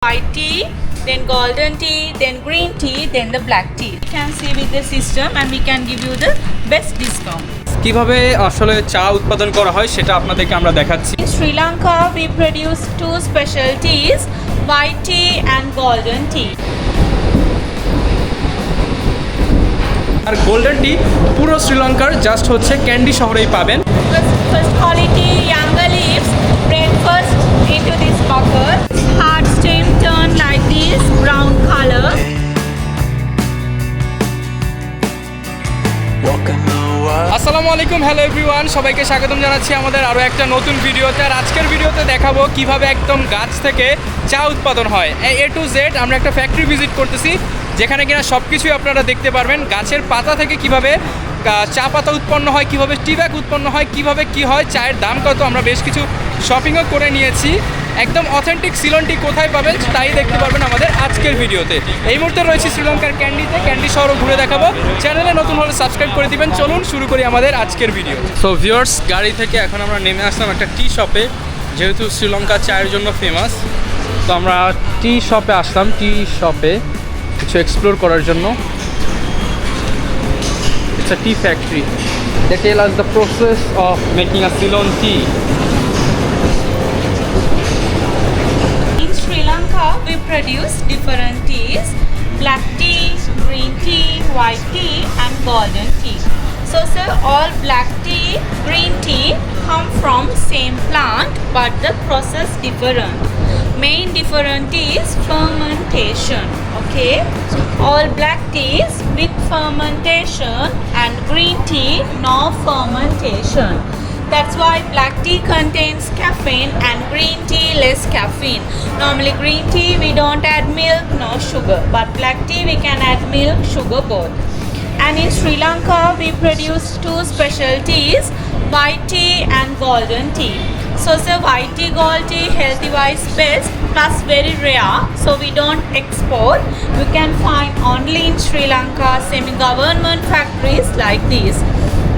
white tea, then golden tea, then green tea, then the black tea. You can see with the system and we can give you the best discount. কিভাবে আসলে চা উৎপাদন করা হয় সেটা আপনাদেরকে আমরা দেখাচ্ছি। In Sri Lanka, we produce two specialties, white tea and golden tea. আর গোল্ডেন টি পুরো শ্রীলঙ্কার জাস্ট হচ্ছে ক্যান্ডি শহরেই পাবেন। First quality younger leaves, bred first into this bucket. Hard stem turn like this, brown color. আসসালামু আলাইকুম, hello everyone, সবাইকে স্বাগতম জানাচ্ছি আমাদের আরও একটা নতুন ভিডিওতে। আর আজকের ভিডিওতে দেখাবো কিভাবে একদম গাছ থেকে চা উৎপাদন হয়। এ টু জেড আমরা একটা ফ্যাক্টরি ভিজিট করতেছি, যেখানে কিনা সব কিছুই আপনারা দেখতে পারবেন। গাছের পাতা থেকে কিভাবে চা পাতা উৎপন্ন হয়, কিভাবে টি ব্যাগ উৎপন্ন হয়, কিভাবে কি হয়, চায়ের দাম কত, আমরা বেশ কিছু শপিংও করে নিয়েছি। একদম অথেন্টিক সিলন টি কোথায় পাবেন তাই দেখতে পারবেন আমাদের আজকের ভিডিওতে। এই মুহূর্তে রয়েছে শ্রীলঙ্কার ক্যান্ডিতে, ক্যান্ডি শহরও ঘুরে দেখাবো। চ্যানেলে নতুন হলে সাবস্ক্রাইব করে দিবেন। চলুন শুরু করি আমাদের আজকের ভিডিও। সো ভিউয়ার্স, গাড়ি থেকে এখন আমরা নেমে আসলাম একটা টি শপে, যেহেতু শ্রীলঙ্কা চায়ের জন্য ফেমাস। তো আমরা টি শপে আসলাম, টি শপে কিছু এক্সপ্লোর করার জন্য। It's a tea factory. They tell us the process of making a Ceylon tea. In Sri Lanka, we produce different teas, black tea, green tea, white tea and golden tea. So sir, all black tea, green tea come from same plant but the process different. Main different is fermentation, okay? All black teas with fermentation and green tea no fermentation. That's why black tea contains caffeine and green tea less caffeine. Normally green tea we don't add milk, no sugar, but black tea we can add milk, sugar both. And in Sri Lanka we produce two specialties, white tea and golden tea. So sir, white tea, gold tea healthy wise best plus very rare, so we don't export. We can find only in Sri Lanka semi-government factories like this.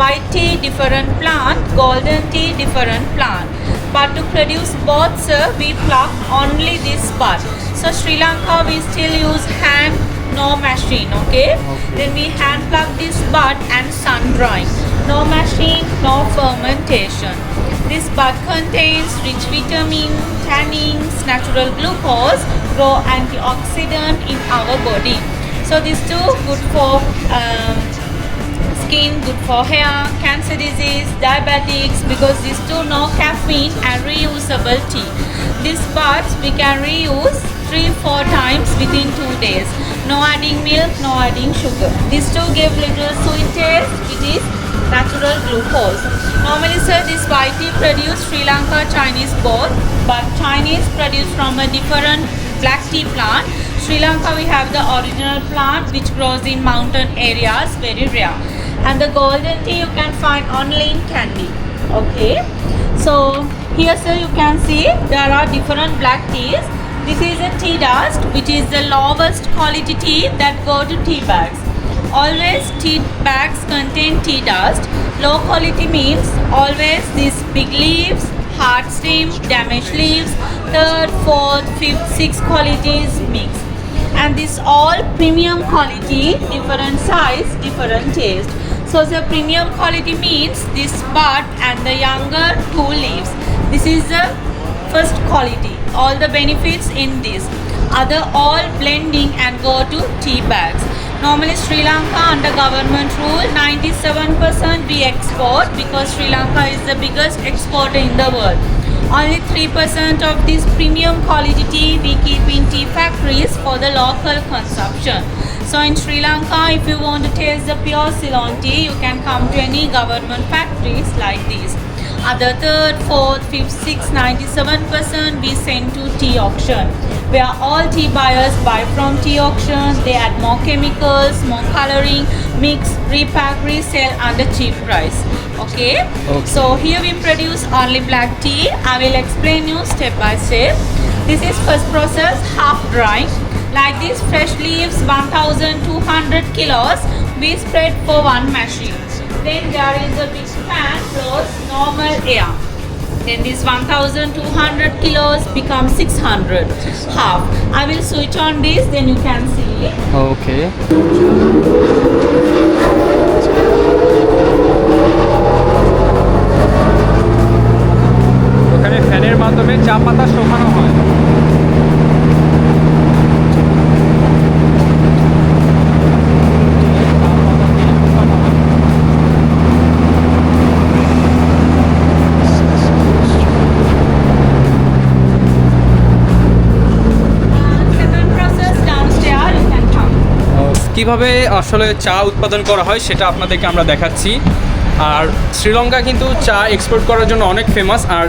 White tea different plant, golden tea different plant, but to produce both sir we pluck only this part. So Sri Lanka we still use hand, no machine, okay? Then we hand pluck this bud and sun drying, no machine, no fermentation. This bud contains rich vitamin, tannins, natural glucose, grow antioxidant in our body. So these two good for skin, good for hair, cancer disease, diabetics, because these two no caffeine and reusable tea. These buds we can reuse 3-4 times within 2 days. No adding milk, no adding sugar. These two give little sweet taste, which is natural glucose. Normally sir, this white tea produce Sri Lanka Chinese both, but Chinese produce from a different black tea plant. Sri Lanka we have the original plant which grows in mountain areas, very rare. And the golden tea you can find only in Kandy, okay? So here sir you can see there are different black teas. This is a tea dust, which is the lowest quality tea that go to tea bags. Always tea bags contain tea dust. Low quality means always these big leaves, hard stem, damaged leaves, third, fourth, fifth, sixth qualities mix. And this all premium quality, different size, different taste. So the premium quality means this bud and the younger two leaves. This is the first quality, all the benefits in this. Other all blending and go to tea bags. Normally Sri Lanka under government rule 97% we export, because Sri Lanka is the biggest exporter in the world. Only 3% of this premium quality tea we keep in tea factories for the local consumption. So in Sri Lanka, if you want to taste the pure Ceylon tea, you can come to any government factories like this. Other third, fourth, fifth, sixth, 97% we send to tea auction, where all tea buyers buy from tea auction. They add more chemicals, more coloring, mix, repack, resell under cheap price. Okay? So here we produce only black tea. I will explain you step by step. This is first process, half drying. Like this, fresh leaves 1200 kilos we spread for one machine. Then there is a big fan blows normal air. Then this 1200 kilos becomes 600 half. I will switch on this, then you can see. ওকে ওখানে ফ্যানের মাধ্যমে চা পাতা শুকানো হয়। Second process downstairs, you can come. কিভাবে আসলে চা উৎপাদন করা হয় সেটা আপনাদেরকে আমরা দেখাচ্ছি। আর শ্রীলঙ্কা কিন্তু চা এক্সপোর্ট করার জন্য অনেক ফেমাস। আর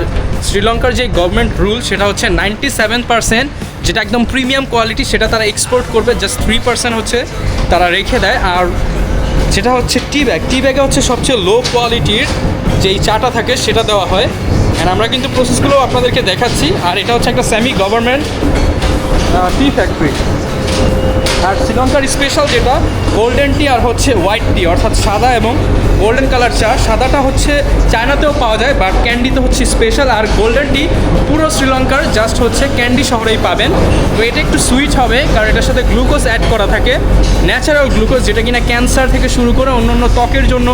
শ্রীলঙ্কার যে গভর্নমেন্ট রুল সেটা হচ্ছে 97% যেটা একদম প্রিমিয়াম কোয়ালিটি সেটা তারা এক্সপোর্ট করবে, জাস্ট 3% হচ্ছে তারা রেখে দেয়। আর যেটা হচ্ছে টি ব্যাগে হচ্ছে সবচেয়ে লো কোয়ালিটির যেই চাটা থাকে সেটা দেওয়া হয়। অ্যান্ড আমরা কিন্তু প্রসেসগুলো আপনাদেরকে দেখাচ্ছি। আর এটা হচ্ছে একটা সেমি গভর্নমেন্ট টি ফ্যাক্টরি। আর শ্রীলঙ্কার স্পেশাল যেটা গোল্ডেন টি আর হচ্ছে হোয়াইট টি, অর্থাৎ সাদা এবং গোল্ডেন কালার চা। সাদাটা হচ্ছে চায়নাতেও পাওয়া যায়, বাট ক্যান্ডিতে হচ্ছে স্পেশাল। আর গোল্ডেন টি পুরো শ্রীলঙ্কার জাস্ট হচ্ছে ক্যান্ডি শহরেই পাবেন। তো এটা একটু সুইট হবে কারণ এটার সাথে গ্লুকোজ অ্যাড করা থাকে, ন্যাচারাল গ্লুকোজ, যেটা কিনা ক্যান্সার থেকে শুরু করে অন্য ত্বকের জন্য।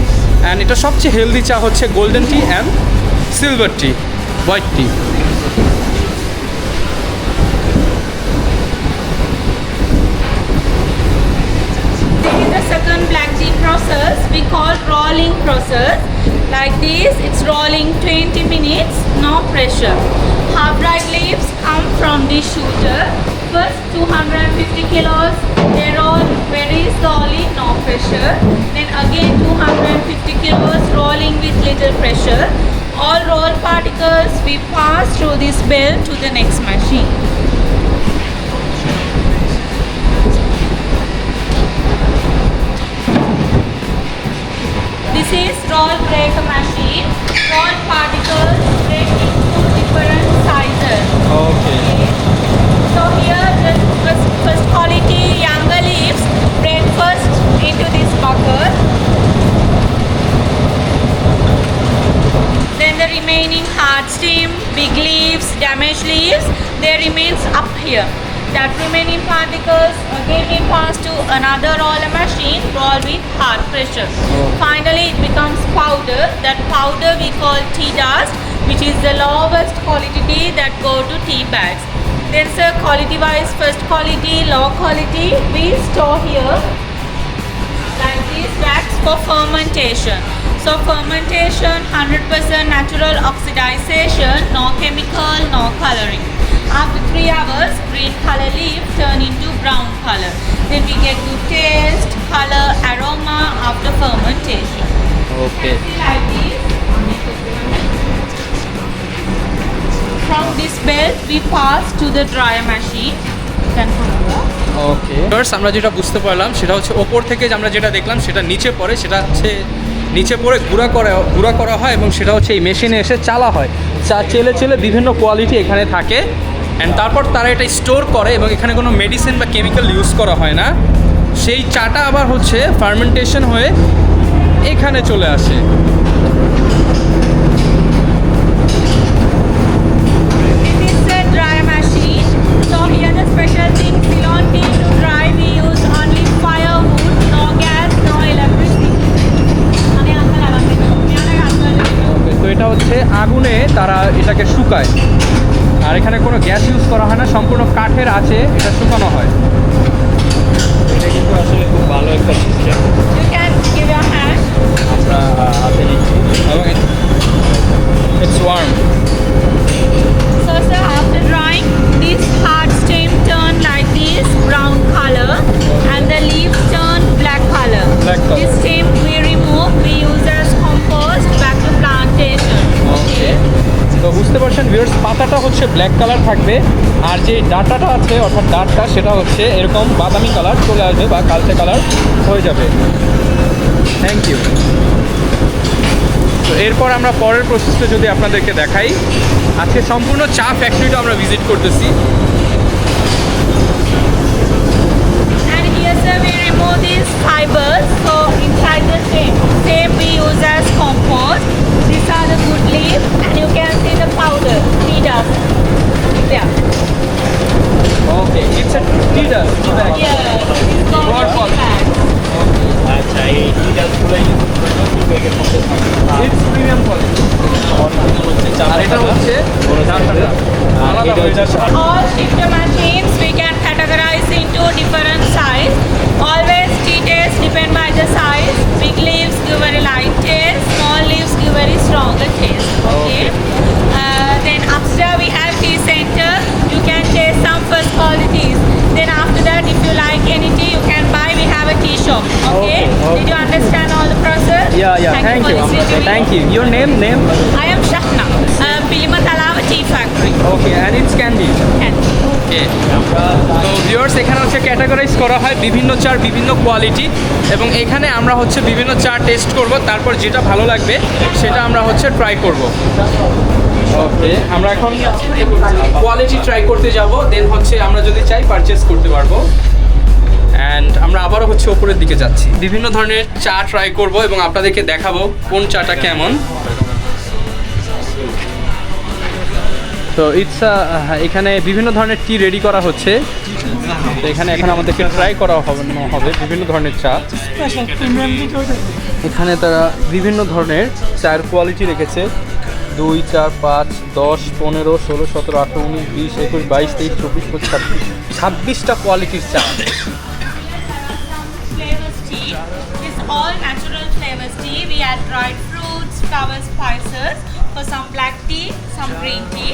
অ্যান্ড এটা সবচেয়ে হেলদি চা হচ্ছে golden T and silver T, white T. Second black tea process we call rolling process. Like this, it's rolling 20 minutes, no pressure. Half dried leaves come from this shooter. First 250 kilos, they roll very slowly, no pressure. Then again 250 kilos rolling with little pressure. All roll particles we pass through this bell to the next machine. This is roll break machine. Roll particles break into different sizes. Okay So here the first quality younger leaves break first into this bucket. Then the remaining hard stem, big leaves, damaged leaves, they remains up here. That remaining particles again we pass to another roller machine, roll with hard pressure. Finally it becomes powder. That powder we call tea dust, which is the lowest quality tea that go to tea bags. Then sir, quality wise, first quality, low quality, we store here like this racks for fermentation. So fermentation, 100% natural oxidization, no chemical, no coloring. After 3 hours, green color leaf turn into brown color. Then we get good taste, color, aroma after fermentation. Okay. See like this. From this belt, we pass to the dryer machine. Can come over. Okay first আমরা যেটা বুঝতে পারলাম সেটা হচ্ছে ওপর থেকে যে আমরা যেটা দেখলাম সেটা নিচে পড়ে, সেটা হচ্ছে নিচে পড়ে গুঁড়া করা হয় এবং সেটা হচ্ছে এই মেশিনে এসে চালা হয়। চেলে বিভিন্ন কোয়ালিটি এখানে থাকে। অ্যান্ড তারপর তারা এটা স্টোর করে এবং এখানে কোনো মেডিসিন বা কেমিক্যাল ইউজ করা হয় না। সেই চাটা আবার হচ্ছে ফার্মেন্টেশন হয়ে এখানে চলে আসে। This is the dryer machine. So here the special thing, Ceylon tea to dry we use only firewood, no gas, no electricity. তো এটা হচ্ছে আগুনে তারা এটাকে শুকায়, আর এখানে কোনো গ্যাস ইউজ করা হয় না, সম্পূর্ণ কাঠের আছে এটা শুকানো হয়। এটা কিন্তু আসলে খুব ভালো একটা system. You can give your hand. আমরা হাতে নিচ্ছি এবং it's warm. So sir, after drying, this hard stem turn like this brown color and the leaves turn black color. Black color. This stem we remove, we use as compost back to plantation. ওকে, তো বুঝতে পারছেন viewers, পাতাটা হচ্ছে black colour থাকবে আর যে ডাঁটাটা আছে অর্থাৎ ডাঁটটা সেটা হচ্ছে এরকম বাদামি কালার চলে আসবে বা কালচে কালার হয়ে যাবে। Thank you. তো এরপর আমরা পরের প্রসেসটা যদি আপনাদেরকে দেখাই, আজকে সম্পূর্ণ চা ফ্যাক্টরিটা আমরা ভিজিট করতেছি। And here sir, we remove these fibers. So inside the same we use as compost. These are the good leaves and you can see the Yeah. Thank you. Thank you. Your name? I am Shahna, Pilima Talava Tea Factory. Okay, and it's candy. Okay. তো viewers এখানে হচ্ছে categorise করা হয় বিভিন্ন চার বিভিন্ন quality এবং এখানে আমরা হচ্ছে বিভিন্ন চা টেস্ট করব, তারপর যেটা ভালো লাগবে সেটা আমরা হচ্ছে ট্রাই করব। ওকে, আমরা এখন কোয়ালিটি ট্রাই করতে যাব, দেন হচ্ছে আমরা যদি চাই পারচেস করতে পারবো। অ্যান্ড আমরা আবারও হচ্ছে ওপরের দিকে যাচ্ছি, বিভিন্ন ধরনের চা ট্রাই করব এবং আপনাদেরকে দেখাবো কোন চাটা কেমন। তো ইটস এখানে বিভিন্ন ধরনের টি রেডি করা হচ্ছে, তো এখানে এখন আমাদেরকে ট্রাই করা হবে বিভিন্ন ধরনের চা। এখানে তারা বিভিন্ন ধরনের চায়ের কোয়ালিটি রেখেছে, 2, 4, 5, 10, 15, 16, 17, 18, 19, 20, 21, 22, 23, 24, 25, 26টা কোয়ালিটির চা। Flavors tea. This all natural flavors tea. We add dried fruits, flowers, spices. For some black tea, some green tea.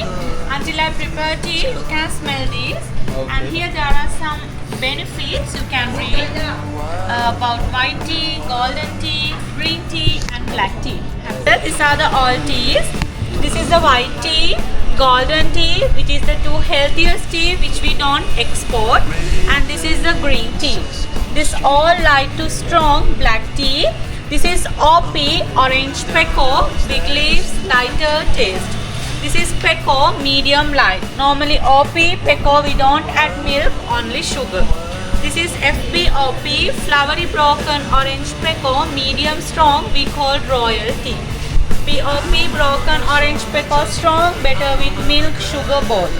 Until I prepare tea, you can smell these. Okay. And here there are some benefits you can read about white tea, golden tea, green tea, and black tea. These are the all teas. This is the white tea, golden tea, which is the two healthiest tea which we don't export, and this is the green tea. This all light to strong black tea. This is OP, orange pekoe, big leaves, lighter taste. This is pekoe, medium light. Normally OP, pekoe, we don't add milk, only sugar. This is FB OP, flowery broken orange pekoe, medium strong, we call royal tea. BOP, broken orange pekoe strong, better with milk, sugar both.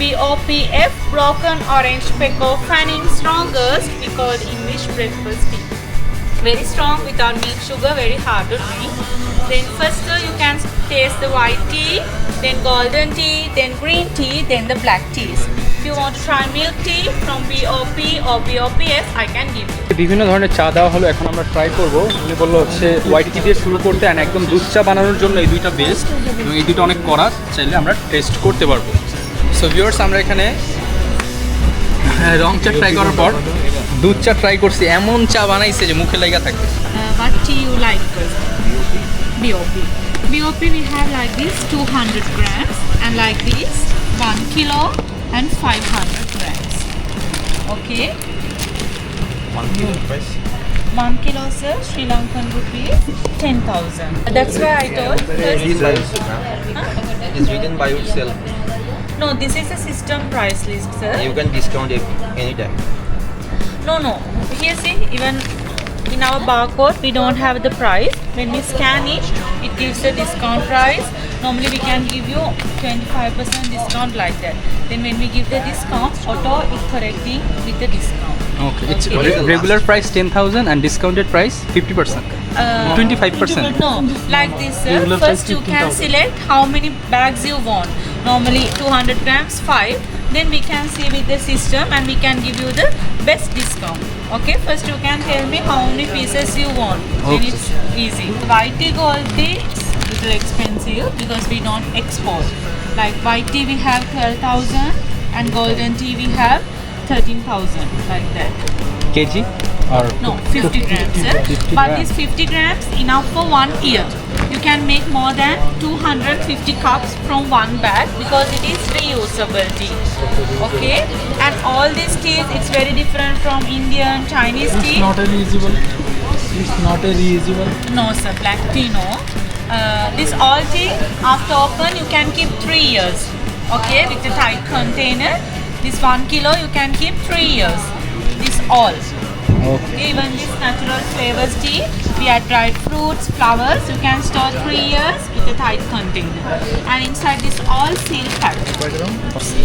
BOPF, broken orange pekoe, fanning strongest, we call English breakfast tea. Very strong without milk, sugar, very hard to drink. Then first you can taste the white tea, then golden tea, then green tea, then the black teas. If you want to try milk tea from BOP or BOPF, I can give you. বিভিন্ন ধরনের চা দেওয়া হলো, এখন আমরা try করবো। উনি বললো হচ্ছে হোয়াইট টি দিয়ে শুরু করতে, অ্যান্ড একদম দুধ চা বানানোর জন্য এই দুইটা বেস্ট এবং এই দুটো অনেক কড়া, চাইলে আমরা টেস্ট করতে পারবো। সো ভিউয়ার্স, আমরা এখানে রং চা ট্রাই করার পর দুধ চা ট্রাই করছি, এমন চা বানাইছে যে মুখে লাগা থাকবে। What tea you like? BOP. BOP we have like this 200 grams and like this 1 kilo and 500 grams. Okay. 1 kilo price. 1 kilo sir, Sri Lankan rupees 10,000. That's why I told. Written by yourself, ma'am. It is written by yourself. No, this is a system price list, sir. You can discount it anytime. No. Here see, even in our barcode, we don't have the price. When we scan it, it gives the discount price. Normally, we can give you 25% discount like that. Then when we give the discount, auto is correcting with the discount. Okay, it's regular price 10,000 and discounted price 50%. 25%. No, like this, sir. First you can select how many bags you want. Normally 200 grams, 5. Then we can see with the system and we can give you the best discount. Okay, first you can tell me how many pieces you want. Then Okay. it's easy. White tea, gold tea, it's little expensive because we don't export. Like white tea we have 12,000 and golden tea we have 13,000, like that. kg or No, 50 grams, sir. 50 But grams. this 50 grams enough for 1 year. You can make more than 250 cups from one bag because it is reusable tea. Okay? And all these teas, it's very different from Indian, Chinese tea. Not a reusable. It's not a reusable. No, sir. Black tea, no. This all tea, after open, you can keep 3 years. Okay? With a tight container. This 1 kilo, you can keep 3 years. This all. Okay. Even this natural flavors tea, we add dried fruits, flowers. You can store 3 years with a tight container. And inside this all seal packed.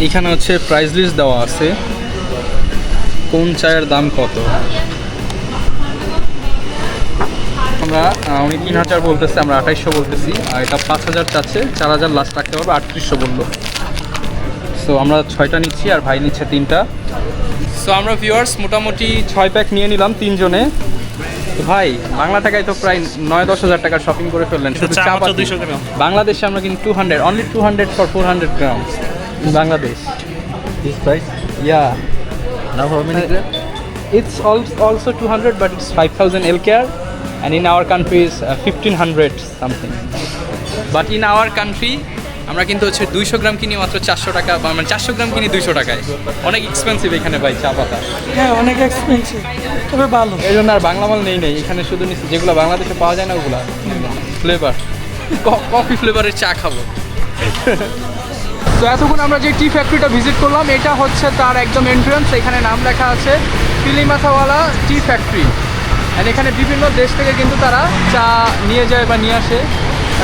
এখানে হচ্ছে price list দেওয়া আছে, কোন চায়ের দাম কত। আমরা উনি 3,000 বলতেছে, আমরা 2,800 বলতেছি, আর এটা 5,000 চাচ্ছে, 4,000 লাস্ট রাখতে পারবো, 3,800 বললো। সো আমরা 6টা নিচ্ছি আর ভাই নিচ্ছে 3টা। সো আমরা ভিউয়ার্স মোটামুটি 6 প্যাক নিয়ে নিলাম 3 জনে। তো ভাই বাংলা টাকায় তো প্রায় 9-10 হাজার টাকার শপিং করে ফেললেন শুধু চা পাতি। বাংলাদেশে আমরা কিন্তু 200, only 200 for 400 grams in Bangladesh. This price? Yeah, Now how many grams? it's also 200 but it's 5,000 LKR and in our country is 1500 something. But in our country আমরা কিন্তু হচ্ছে 200 গ্রাম কিনি মাত্র 400 টাকা, বা মানে 400 গ্রাম কিনি 200 টাকায়। অনেক এক্সপেন্সিভ এখানে ভাই চা পাতা। হ্যাঁ অনেক এক্সপেন্সিভ, তবে ভালো। এই জন্য আর বাংলা মাল নেই এখানে, শুধু নিচ্ছি যেগুলো বাংলাদেশে পাওয়া যায় না ওগুলা ফ্লেভার, কফি ফ্লেভারের চা খাবো। তো এতক্ষণ আমরা যে টি ফ্যাক্টরিটা ভিজিট করলাম এটা হচ্ছে তার একদম এন্ট্রান্স, এখানে নাম লেখা আছে পিলিমাথাওয়ালা টি ফ্যাক্টরি। অ্যান্ড এখানে বিভিন্ন দেশ থেকে কিন্তু তারা চা নিয়ে যায় বা নিয়ে আসে,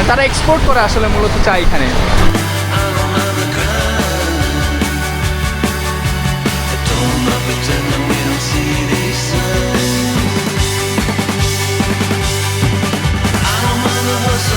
তারা এক্সপোর্ট করে আসলে মূলত চা এখানে।